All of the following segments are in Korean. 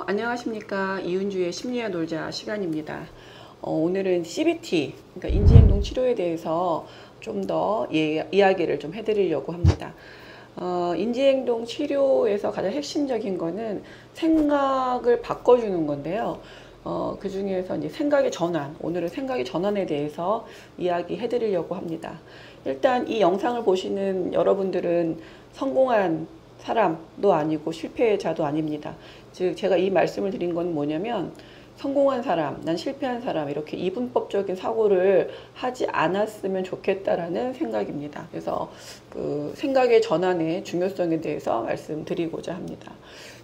안녕하십니까. 이은주의 심리와 놀자 시간입니다. 오늘은 CBT, 그러니까 인지행동 치료에 대해서 좀 더 이야기를 좀 해드리려고 합니다. 인지행동 치료에서 가장 핵심적인 거는 생각을 바꿔주는 건데요. 그 중에서 이제 생각의 전환, 오늘은 생각의 전환에 대해서 이야기해 드리려고 합니다. 일단 이 영상을 보시는 여러분들은 성공한 사람도 아니고 실패자도 아닙니다. 즉 제가 이 말씀을 드린 건 뭐냐면 성공한 사람, 난 실패한 사람 이렇게 이분법적인 사고를 하지 않았으면 좋겠다라는 생각입니다. 그래서 그 생각의 전환의 중요성에 대해서 말씀드리고자 합니다.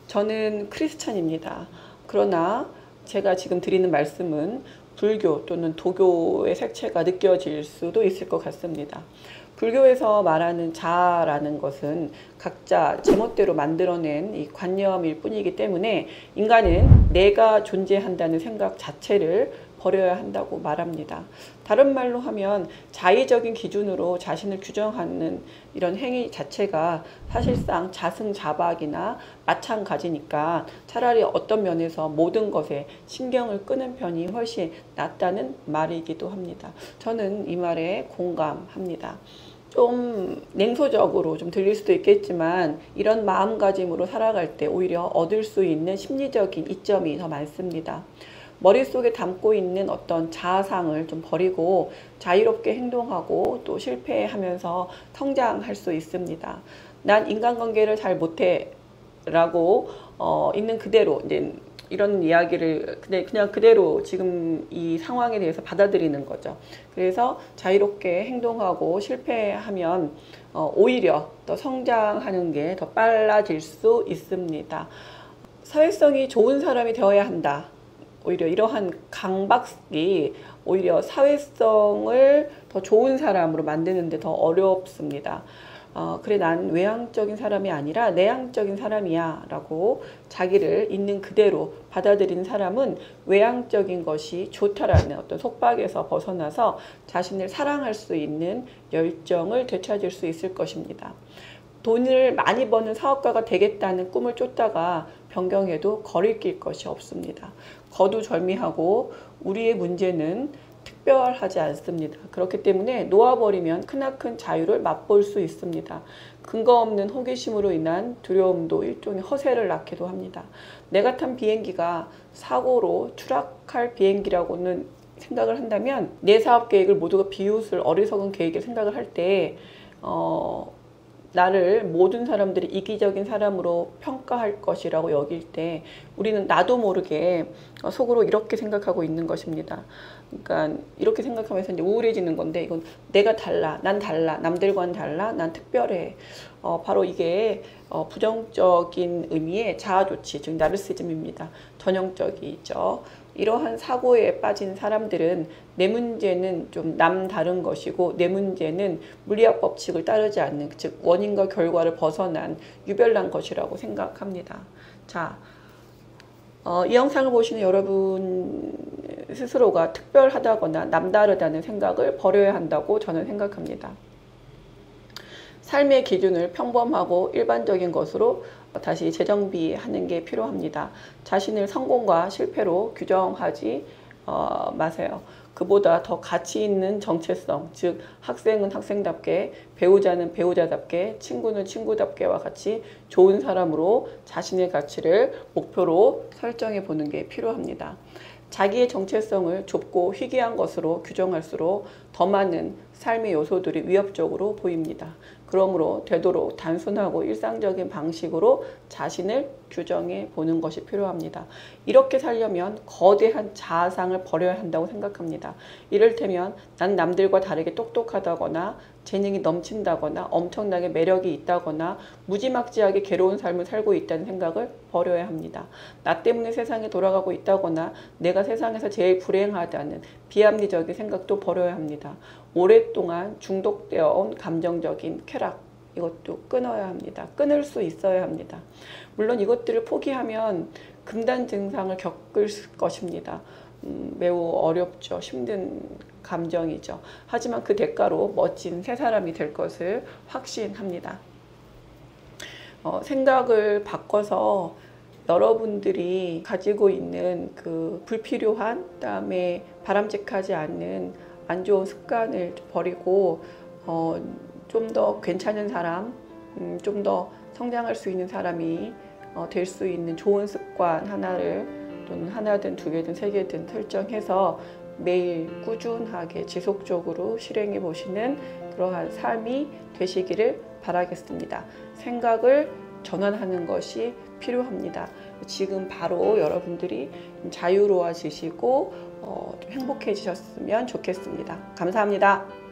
저는 크리스찬입니다. 그러나 제가 지금 드리는 말씀은 불교 또는 도교의 색채가 느껴질 수도 있을 것 같습니다. 불교에서 말하는 자아라는 것은 각자 제멋대로 만들어낸 이 관념일 뿐이기 때문에 인간은 내가 존재한다는 생각 자체를 버려야 한다고 말합니다. 다른 말로 하면 자의적인 기준으로 자신을 규정하는 이런 행위 자체가 사실상 자승자박이나 마찬가지니까 차라리 어떤 면에서 모든 것에 신경을 끄는 편이 훨씬 낫다는 말이기도 합니다. 저는 이 말에 공감합니다. 좀 냉소적으로 좀 들릴 수도 있겠지만 이런 마음가짐으로 살아갈 때 오히려 얻을 수 있는 심리적인 이점이 더 많습니다. 머릿속에 담고 있는 어떤 자아상을 좀 버리고 자유롭게 행동하고 또 실패하면서 성장할 수 있습니다. 난 인간관계를 잘 못해 라고 있는 그대로 이제 이런 이야기를 그냥 그대로 지금 이 상황에 대해서 받아들이는 거죠. 그래서 자유롭게 행동하고 실패하면 오히려 더 성장하는 게 더 빨라질 수 있습니다. 사회성이 좋은 사람이 되어야 한다. 오히려 이러한 강박이 오히려 사회성을 더 좋은 사람으로 만드는 데 더 어렵습니다. 그래 난 외향적인 사람이 아니라 내향적인 사람이야 라고 자기를 있는 그대로 받아들인 사람은 외향적인 것이 좋다라는 어떤 속박에서 벗어나서 자신을 사랑할 수 있는 열정을 되찾을 수 있을 것입니다. 돈을 많이 버는 사업가가 되겠다는 꿈을 쫓다가 변경해도 거리낄 것이 없습니다. 거두절미하고 우리의 문제는 특별하지 않습니다. 그렇기 때문에 놓아버리면 크나큰 자유를 맛볼 수 있습니다. 근거 없는 호기심으로 인한 두려움도 일종의 허세를 낳기도 합니다. 내가 탄 비행기가 사고로 추락할 비행기라고는 생각을 한다면 내 사업 계획을 모두가 비웃을 어리석은 계획을 생각을 할 때 나를 모든 사람들이 이기적인 사람으로 평가할 것이라고 여길 때 우리는 나도 모르게 속으로 이렇게 생각하고 있는 것입니다. 그러니까 이렇게 생각하면서 이제 우울해지는 건데 이건 내가 달라, 난 달라, 남들과는 달라, 난 특별해. 바로 이게 부정적인 의미의 자아조치, 즉 나르시즘입니다. 전형적이죠. 이러한 사고에 빠진 사람들은 내 문제는 좀 남다른 것이고 내 문제는 물리학 법칙을 따르지 않는, 즉 원인과 결과를 벗어난 유별난 것이라고 생각합니다. 자, 이 영상을 보시는 여러분 스스로가 특별하다거나 남다르다는 생각을 버려야 한다고 저는 생각합니다. 삶의 기준을 평범하고 일반적인 것으로 다시 재정비하는 게 필요합니다. 자신을 성공과 실패로 규정하지 마세요. 그보다 더 가치 있는 정체성, 즉 학생은 학생답게, 배우자는 배우자답게, 친구는 친구답게와 같이 좋은 사람으로 자신의 가치를 목표로 설정해 보는 게 필요합니다. 자기의 정체성을 좁고 희귀한 것으로 규정할수록 더 많은 삶의 요소들이 위협적으로 보입니다. 그러므로 되도록 단순하고 일상적인 방식으로 자신을 규정해 보는 것이 필요합니다. 이렇게 살려면 거대한 자아상을 버려야 한다고 생각합니다. 이를테면 난 남들과 다르게 똑똑하다거나 재능이 넘친다거나 엄청나게 매력이 있다거나 무지막지하게 괴로운 삶을 살고 있다는 생각을 버려야 합니다. 나 때문에 세상에 돌아가고 있다거나 내가 세상에서 제일 불행하다는 비합리적인 생각도 버려야 합니다. 오랫동안 중독되어 온 감정적인 쾌락, 이것도 끊어야 합니다. 끊을 수 있어야 합니다. 물론 이것들을 포기하면 금단 증상을 겪을 것입니다. 매우 어렵죠. 힘든 감정이죠. 하지만 그 대가로 멋진 새 사람이 될 것을 확신합니다. 생각을 바꿔서 여러분들이 가지고 있는 그 불필요한, 그다음에 바람직하지 않는 안 좋은 습관을 버리고 좀 더 괜찮은 사람, 좀 더 성장할 수 있는 사람이 될 수 있는 좋은 습관 하나를, 또는 하나든 두 개든 세 개든 설정해서 매일 꾸준하게 지속적으로 실행해 보시는 그러한 삶이 되시기를 바라겠습니다. 생각을 전환하는 것이 필요합니다. 지금 바로 여러분들이 좀 자유로워지시고 좀 행복해지셨으면 좋겠습니다. 감사합니다.